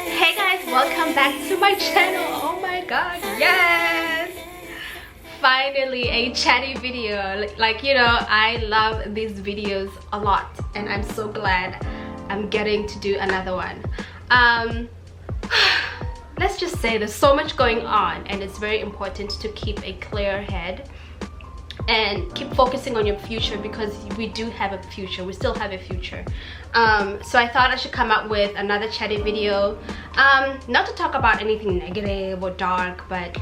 Hey guys, welcome back to my channel. Oh my god, yes, finally a chatty video. Like, you know, I love these videos a lot and I'm so glad I'm getting to do another one. Let's just say there's so much going on and it's very important to keep a clear head and keep focusing on your future, because we do have a future. We still have a future. So I thought I should come up with another chatty video, not to talk about anything negative or dark, but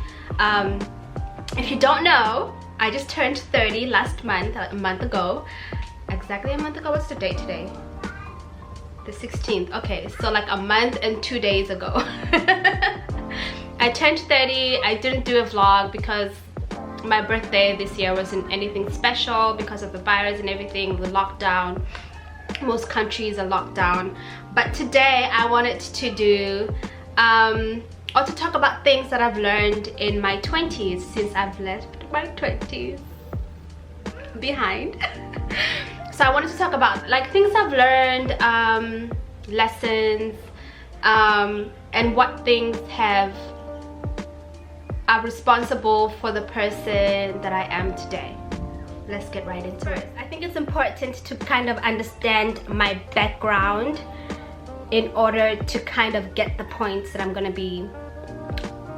if you don't know, I just turned 30 last month, a month ago. Exactly a month ago. What's the date today? The 16th. Okay, so like a month and 2 days ago. I turned 30. I didn't do a vlog because my birthday this year wasn't anything special because of the virus and everything, the lockdown. Most countries are locked down. But today I wanted to do or to talk about things that I've learned in my 20s, since I've left my 20s behind. So I wanted to talk about like things I've learned, lessons, and what things are responsible for the person that I am today. Let's get right into it. I think it's important to kind of understand my background in order to kind of get the points that I'm gonna be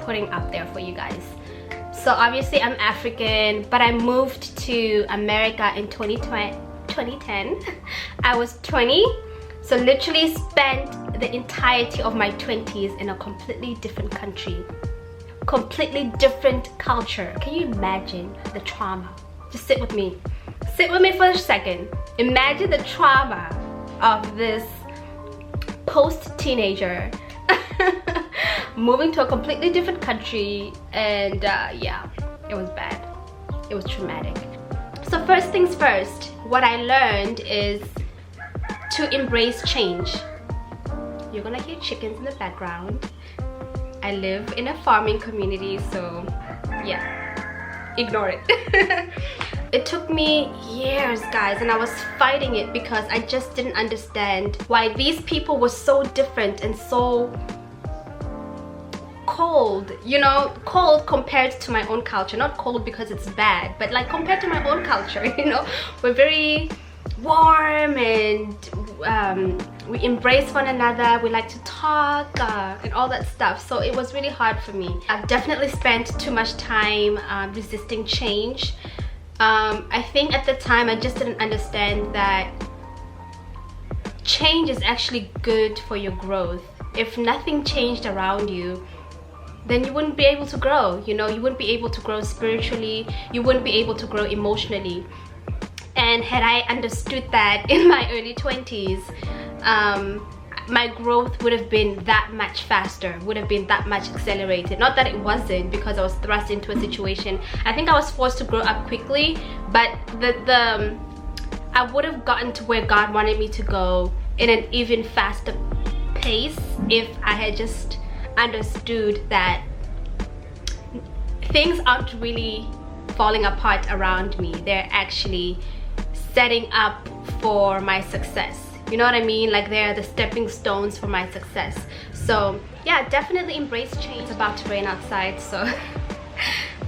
putting up there for you guys. So obviously I'm African, but I moved to America in 2010. I was 20, so literally spent the entirety of my 20s in a completely different country, completely different culture. Can you imagine the trauma? Just sit with me for a second. Imagine the trauma of this post-teenager moving to a completely different country, and yeah, it was bad. It was traumatic. So first things first, what I learned is to embrace change. You're gonna hear chickens in the background. I live in a farming community, so yeah, ignore it. It took me years, guys, and I was fighting it because I just didn't understand why these people were so different and so cold, you know, cold compared to my own culture. Not cold because it's bad, but like compared to my own culture, you know, we're very warm and we embrace one another, we like to talk and all that stuff. So it was really hard for me. I've definitely spent too much time resisting change. I think at the time I just didn't understand that change is actually good for your growth. If nothing changed around you, then you wouldn't be able to grow, you know, you wouldn't be able to grow spiritually, you wouldn't be able to grow emotionally. And had I understood that in my early 20s, my growth would have been that much faster, would have been that much accelerated. Not that it wasn't, because I was thrust into a situation. I think I was forced to grow up quickly, but I would have gotten to where God wanted me to go in an even faster pace if I had just understood that things aren't really falling apart around me. They're actually setting up for my success. You know what I mean? Like they're the stepping stones for my success. So yeah, definitely embrace change. It's about to rain outside, so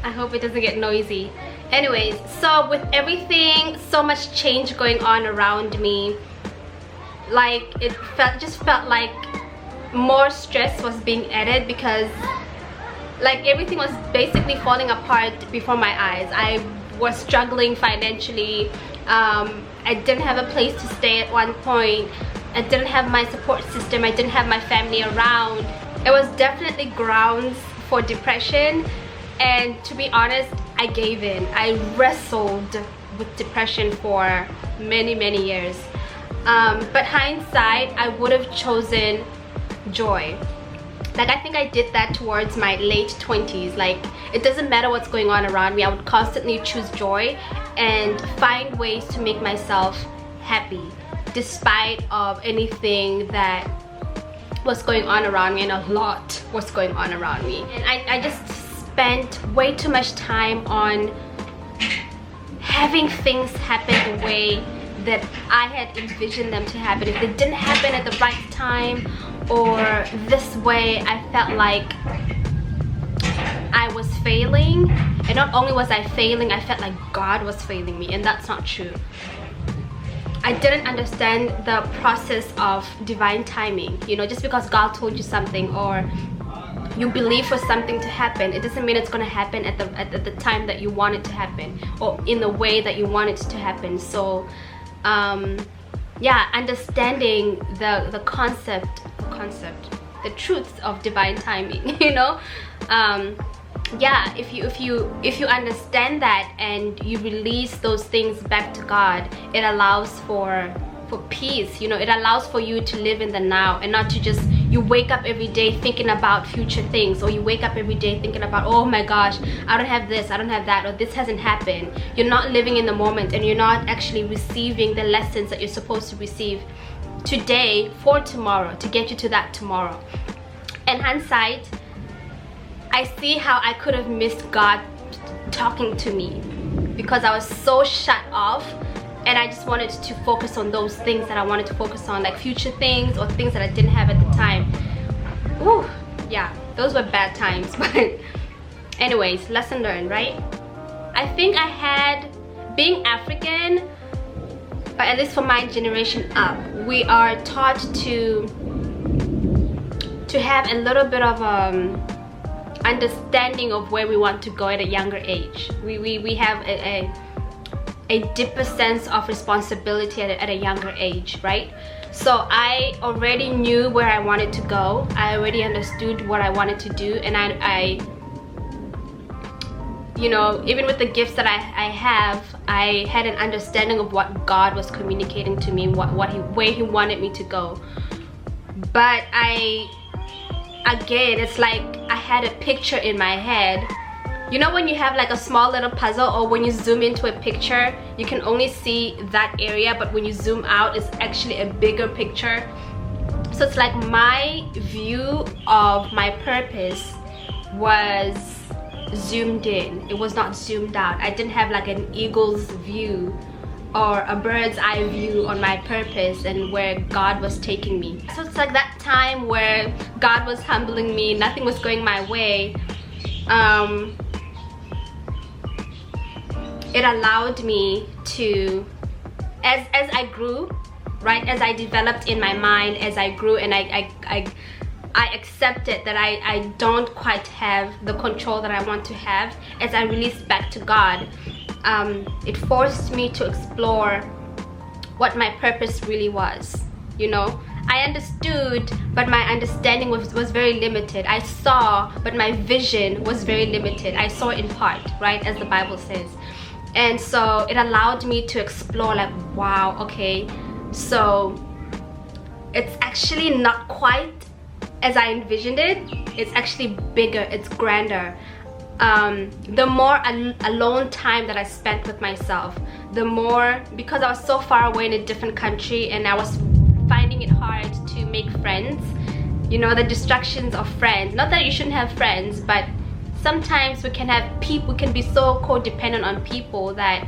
I hope it doesn't get noisy. Anyways, so with everything, so much change going on around me, like it just felt like more stress was being added, because like everything was basically falling apart before my eyes. I was struggling financially. I didn't have a place to stay at one point. I didn't have my support system. I didn't have my family around. It was definitely grounds for depression, and to be honest, I gave in. I wrestled with depression for many years, but hindsight, I would have chosen joy. Like I think I did that towards my late 20s. Like it doesn't matter what's going on around me, I would constantly choose joy and find ways to make myself happy despite of anything that was going on around me, and a lot was going on around me. And I just spent way too much time on having things happen the way that I had envisioned them to happen. If they didn't happen at the right time, or this way I felt like I was failing. And not only was I failing, I felt like God was failing me, and that's not true. I didn't understand the process of divine timing. You know, just because God told you something or you believe for something to happen, it doesn't mean it's going to happen at the time that you want it to happen, or in the way that you want it to happen. So yeah, understanding the concept, the truths of divine timing, you know. Yeah, if you understand that and you release those things back to God, it allows for peace. You know, it allows for you to live in the now, and not to just, you wake up every day thinking about future things, or you wake up every day thinking about, oh my gosh, I don't have this, I don't have that, or this hasn't happened. You're not living in the moment, and you're not actually receiving the lessons that you're supposed to receive today for tomorrow, to get you to that tomorrow. In hindsight, I see how I could have missed God talking to me because I was so shut off, and I just wanted to focus on those things that I wanted to focus on, like future things or things that I didn't have at the time. Ooh, yeah, those were bad times. But anyways, lesson learned, right? I think I had, being African, but at least for my generation up, we are taught to have a little bit of understanding of where we want to go at a younger age. We have a deeper sense of responsibility at a younger age, right? So I already knew where I wanted to go. I already understood what I wanted to do, and I you know, even with the gifts that I have, I had an understanding of what God was communicating to me, where he wanted me to go. But again, it's like I had a picture in my head. You know, when you have like a small little puzzle, or when you zoom into a picture, you can only see that area, but when you zoom out, it's actually a bigger picture. So it's like my view of my purpose was zoomed in. It was not zoomed out. I didn't have like an eagle's view or a bird's eye view on my purpose and where God was taking me. So it's like that time where God was humbling me, nothing was going my way. It allowed me to, as I grew, right, as I developed in my mind, as I grew, and I accepted that I don't quite have the control that I want to have, as I released back to God. It forced me to explore what my purpose really was. You know, I understood, but my understanding was very limited. I saw, but my vision was very limited. I saw in part, right, as the Bible says. And so it allowed me to explore, like, wow, okay, so it's actually not quite as I envisioned it. It's actually bigger, it's grander. The more alone time that I spent with myself, the more, because I was so far away in a different country and I was finding it hard to make friends, you know, the distractions of friends. Not that you shouldn't have friends, but sometimes we can have people, we can be so codependent on people that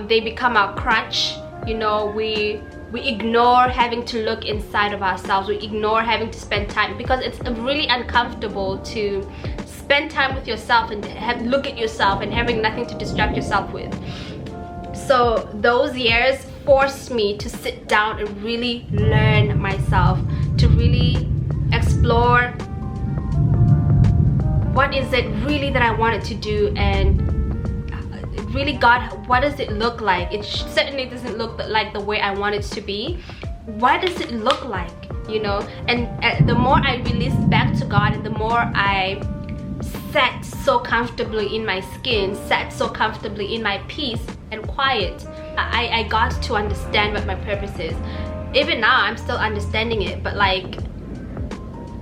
they become our crutch. You know, we ignore having to look inside of ourselves. We ignore having to spend time, because it's really uncomfortable to spend time with yourself and look at yourself and having nothing to distract yourself with. So those years forced me to sit down and really learn myself, to really explore what is it really that I wanted to do, and really, God, what does it look like? It certainly doesn't look like the way I want it to be. What does it look like, you know? And the more I released back to God, and the more I sat so comfortably in my skin, sat so comfortably in my peace and quiet, I got to understand what my purpose is. Even now, I'm still understanding it, but like,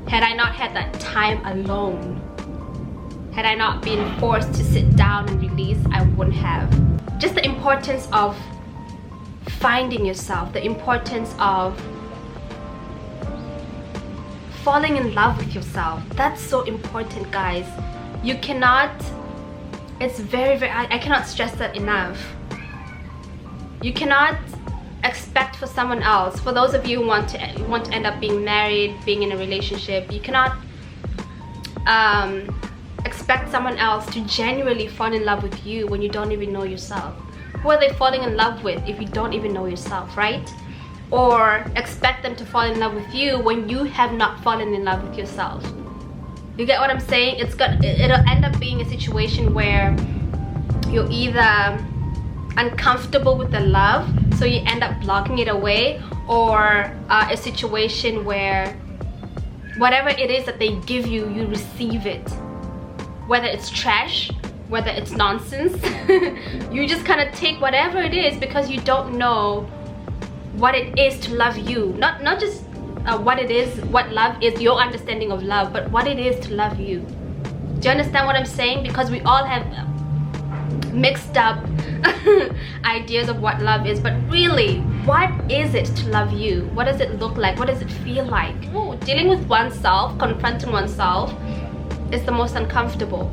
had I not had that time alone, had I not been forced to sit down and release, I wouldn't have. Just the importance of finding yourself, the importance of falling in love with yourself. That's so important, guys. You cannot, it's very, I cannot stress that enough. You cannot expect for someone else. For those of you who want to end up being married, being in a relationship, you cannot expect someone else to genuinely fall in love with you when you don't even know yourself. Who are they falling in love with if you don't even know yourself, right? Or expect them to fall in love with you when you have not fallen in love with yourself. You get what I'm saying? It'll end up being a situation where you're either uncomfortable with the love, so you end up blocking it away, or a situation where whatever it is that they give you, you receive it. Whether it's trash, whether it's nonsense, you just kind of take whatever it is because you don't know what it is to love you. Not just what love is, your understanding of love, but what it is to love you. Do you understand what I'm saying? Because we all have mixed up ideas of what love is, but really, what is it to love you? What does it look like? What does it feel like? Ooh, dealing with oneself, confronting oneself is the most uncomfortable.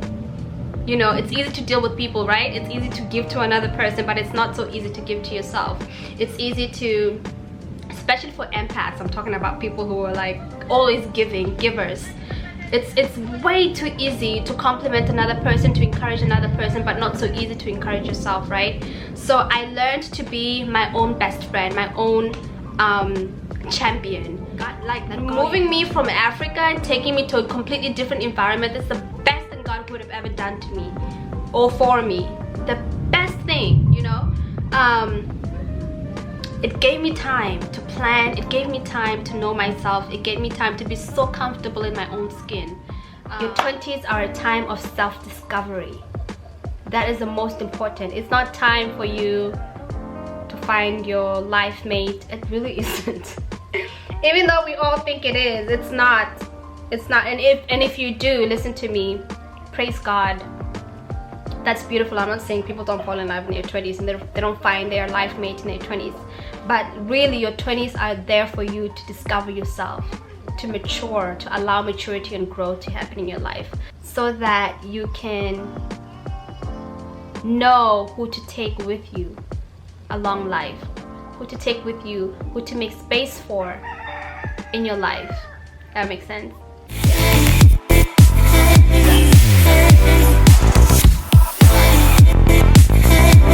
You know, it's easy to deal with people, right? It's easy to give to another person, but it's not so easy to give to yourself. It's easy to, especially for empaths, I'm talking about people who are like always givers. It's way too easy to compliment another person, to encourage another person, but not so easy to encourage yourself, right? So I learned to be my own best friend, my own champion. God, like that. Moving me from Africa and taking me to a completely different environment is the best thing God would have ever done to me or for me. The best thing, you know. It gave me time to plan, it gave me time to know myself, it gave me time to be so comfortable in my own skin. Your 20s are a time of self-discovery. That is the most important. It's not time for you to find your life mate. It really isn't. Even though we all think it is, it's not. It's not. And if you do, listen to me, praise God. That's beautiful. I'm not saying people don't fall in love in their 20s and they don't find their life mate in their 20s. But really, your 20s are there for you to discover yourself, to mature, to allow maturity and growth to happen in your life, so that you can know who to take with you along life, who to take with you, who to make space for in your life. That makes sense?